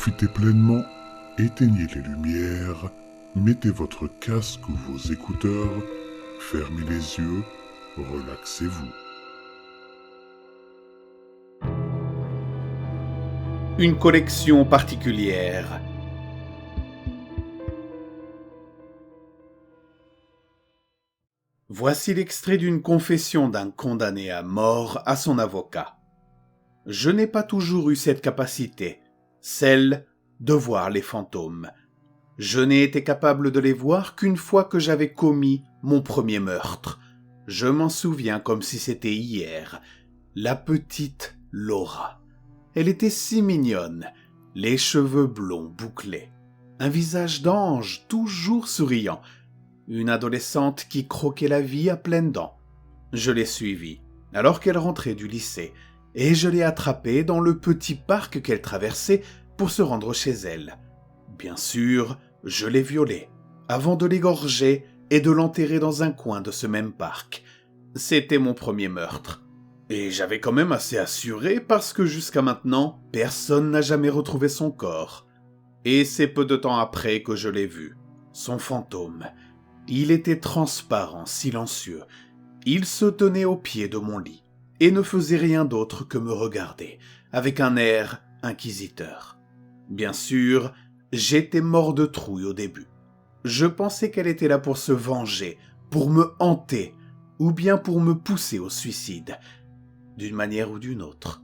profitez pleinement, éteignez les lumières, mettez votre casque ou vos écouteurs, fermez les yeux, relaxez-vous. Une collection particulière. Voici l'extrait d'une confession d'un condamné à mort à son avocat. Je n'ai pas toujours eu cette capacité, celle de voir les fantômes. Je n'ai été capable de les voir qu'une fois que j'avais commis mon premier meurtre. Je m'en souviens comme si c'était hier. La petite Laura. Elle était si mignonne, les cheveux blonds bouclés, un visage d'ange toujours souriant, une adolescente qui croquait la vie à pleines dents. Je l'ai suivie alors qu'elle rentrait du lycée et je l'ai attrapée dans le petit parc qu'elle traversait pour se rendre chez elle. Bien sûr, je l'ai violée avant de l'égorger et de l'enterrer dans un coin de ce même parc. C'était mon premier meurtre. Et j'avais quand même assez assuré parce que jusqu'à maintenant, personne n'a jamais retrouvé son corps. Et c'est peu de temps après que je l'ai vu, son fantôme. Il était transparent, silencieux. Il se tenait au pied de mon lit et ne faisait rien d'autre que me regarder, avec un air inquisiteur. Bien sûr, j'étais mort de trouille au début. Je pensais qu'elle était là pour se venger, pour me hanter, ou bien pour me pousser au suicide, d'une manière ou d'une autre.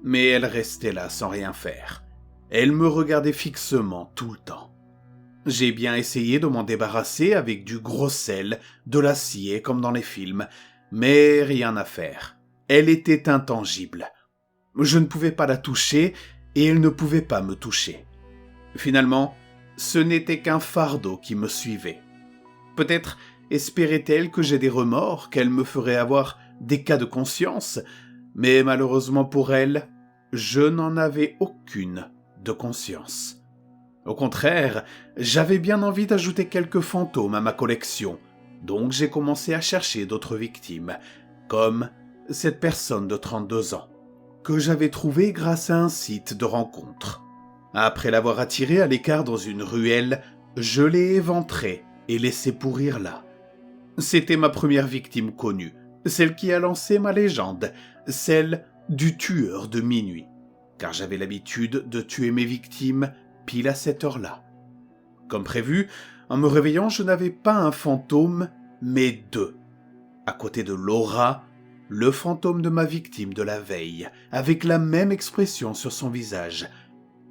Mais elle restait là sans rien faire. Elle me regardait fixement tout le temps. J'ai bien essayé de m'en débarrasser avec du gros sel, de l'acier comme dans les films, mais rien à faire. Elle était intangible. Je ne pouvais pas la toucher et elle ne pouvait pas me toucher. Finalement, ce n'était qu'un fardeau qui me suivait. Peut-être espérait-elle que j'ai des remords, qu'elle me ferait avoir des cas de conscience, mais malheureusement pour elle, je n'en avais aucune de conscience. Au contraire, j'avais bien envie d'ajouter quelques fantômes à ma collection, donc j'ai commencé à chercher d'autres victimes, comme cette personne de 32 ans, que j'avais trouvée grâce à un site de rencontre. Après l'avoir attiré à l'écart dans une ruelle, je l'ai éventré et laissé pourrir là. C'était ma première victime connue, celle qui a lancé ma légende, celle du tueur de minuit, car j'avais l'habitude de tuer mes victimes pile à cette heure-là. Comme prévu, en me réveillant, je n'avais pas un fantôme, mais deux. À côté de Laura, le fantôme de ma victime de la veille, avec la même expression sur son visage.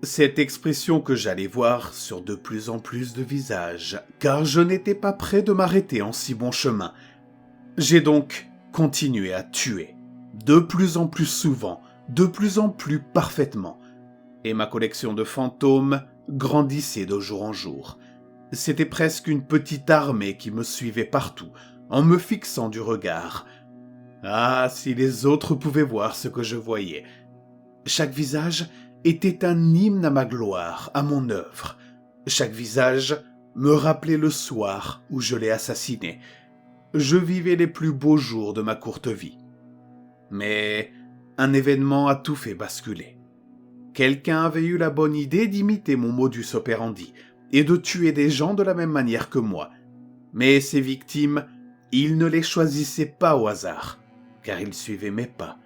Cette expression que j'allais voir sur de plus en plus de visages, car je n'étais pas prêt de m'arrêter en si bon chemin. J'ai donc continué à tuer, de plus en plus souvent, de plus en plus parfaitement, et ma collection de fantômes grandissait de jour en jour. C'était presque une petite armée qui me suivait partout, en me fixant du regard. Ah, si les autres pouvaient voir ce que je voyais. Chaque visage était un hymne à ma gloire, à mon œuvre. Chaque visage me rappelait le soir où je l'ai assassiné. Je vivais les plus beaux jours de ma courte vie. Mais un événement a tout fait basculer. Quelqu'un avait eu la bonne idée d'imiter mon modus operandi et de tuer des gens de la même manière que moi. Mais ces victimes, il ne les choisissait pas au hasard, car il suivait mes pas.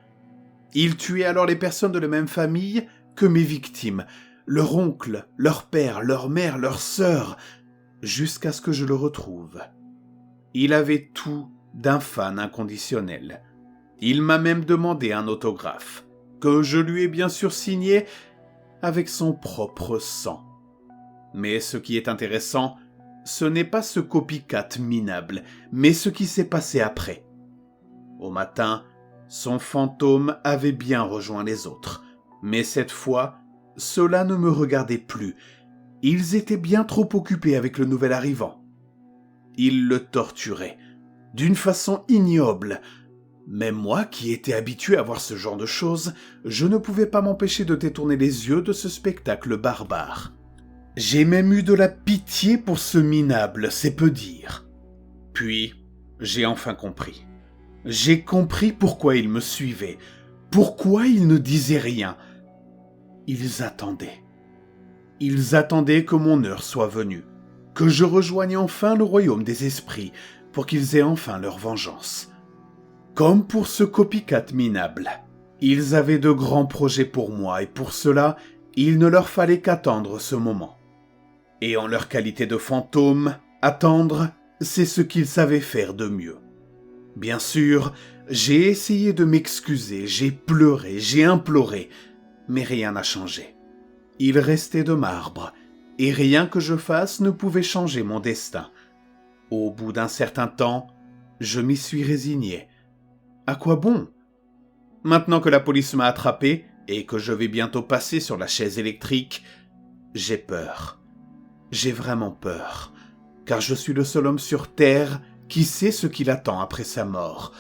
Il tuait alors les personnes de la même famille que mes victimes, leur oncle, leur père, leur mère, leur sœur, jusqu'à ce que je le retrouve. Il avait tout d'un fan inconditionnel. Il m'a même demandé un autographe, que je lui ai bien sûr signé avec son propre sang. Mais ce qui est intéressant, ce n'est pas ce copycat minable, mais ce qui s'est passé après. Au matin, son fantôme avait bien rejoint les autres, mais cette fois, cela ne me regardait plus. Ils étaient bien trop occupés avec le nouvel arrivant. Ils le torturaient, d'une façon ignoble. Même moi, qui étais habitué à voir ce genre de choses, je ne pouvais pas m'empêcher de détourner les yeux de ce spectacle barbare. J'ai même eu de la pitié pour ce minable, c'est peu dire. Puis, j'ai enfin compris. J'ai compris pourquoi ils me suivaient, pourquoi ils ne disaient rien. Ils attendaient. Ils attendaient que mon heure soit venue, que je rejoigne enfin le royaume des esprits pour qu'ils aient enfin leur vengeance. Comme pour ce copycat minable, ils avaient de grands projets pour moi et pour cela, il ne leur fallait qu'attendre ce moment. Et en leur qualité de fantômes, attendre, c'est ce qu'ils savaient faire de mieux. Bien sûr, j'ai essayé de m'excuser, j'ai pleuré, j'ai imploré, mais rien n'a changé. Il restait de marbre, et rien que je fasse ne pouvait changer mon destin. Au bout d'un certain temps, je m'y suis résigné. À quoi bon ? Maintenant que la police m'a attrapé et que je vais bientôt passer sur la chaise électrique, j'ai peur. J'ai vraiment peur, car je suis le seul homme sur Terre qui sait ce qui l'attend après sa mort.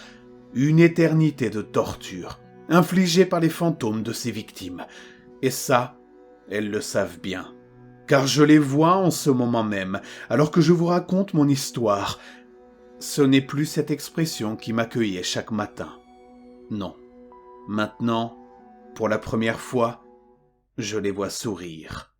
Une éternité de torture, infligée par les fantômes de ses victimes. Et ça, elles le savent bien, car je les vois en ce moment même, alors que je vous raconte mon histoire. Ce n'est plus cette expression qui m'accueillait chaque matin. Non. Maintenant, pour la première fois, je les vois sourire.